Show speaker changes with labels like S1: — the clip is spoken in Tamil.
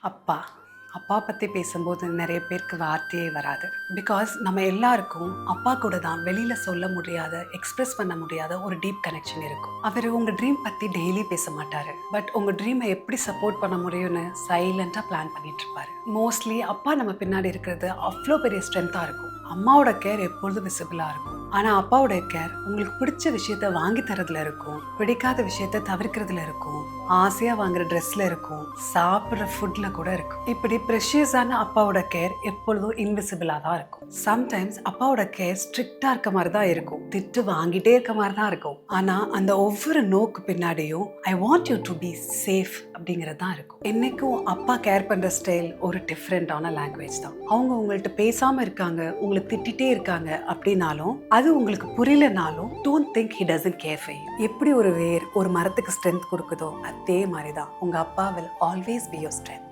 S1: அப்பா அப்பா பற்றி பேசும்போது நிறைய பேருக்கு வார்த்தையே வராது. பிகாஸ் நம்ம எல்லாருக்கும் அப்பா கூட தான் வெளியில் சொல்ல முடியாத, எக்ஸ்பிரஸ் பண்ண முடியாத ஒரு டீப் கனெக்ஷன் இருக்கும். அவர் உங்கள் ட்ரீம் பற்றி டெய்லி பேச மாட்டார், பட் உங்கள் ட்ரீமை எப்படி சப்போர்ட் பண்ண முடியும்னு சைலண்ட்டாக பிளான் பண்ணிட்டு இருப்பாரு. மோஸ்ட்லி அப்பா நம்ம பின்னாடி இருக்கிறது அவ்வளோ பெரிய ஸ்ட்ரென்த்தாக இருக்கும். அம்மாவோட கேர் எப்பொழுதும் விசிபிளாக இருக்கும். ஆனால் அப்பாவோட கேர் உங்களுக்கு பிடிச்ச விஷயத்த வாங்கி தரதுல இருக்கும், பிடிக்காத விஷயத்த தவிர்க்கிறதுல இருக்கும், ஆசையாக வாங்குற ட்ரெஸ்ல இருக்கும், சாப்பிட்ற ஃபுட்ல கூட இருக்கும். இப்படி ப்ரெஷியஸான அப்பாவோட கேர் எப்பொழுதும் இன்விசிபிளாக தான் இருக்கும். சம்டைம்ஸ் அப்பாவோட கேர் ஸ்ட்ரிக்டாக இருக்க மாதிரி தான் இருக்கும், திட்டு வாங்கிட்டே இருக்க மாதிரி தான் இருக்கும். ஆனால் அந்த ஒவ்வொரு நோக்கு பின்னாடியும் I want you to be safe அப்படிங்கிறது தான் இருக்கும். என்னைக்கும் அப்பா கேர் பண்ணுற ஸ்டைல் ஒரு டிஃப்ரெண்டான லாங்குவேஜ் தான். அவங்க உங்கள்கிட்ட பேசாமல் இருக்காங்க, உங்களுக்கு திட்டிகிட்டே இருக்காங்க அப்படின்னாலும், அது உங்களுக்கு புரியலனாலும், don't think he doesn't care for you. எப்படி ஒரு வேர் ஒரு மரத்துக்கு ஸ்ட்ரென்த் கொடுக்குதோ அதே மாதிரி தான் உங்கள் அப்பா will always be your strength.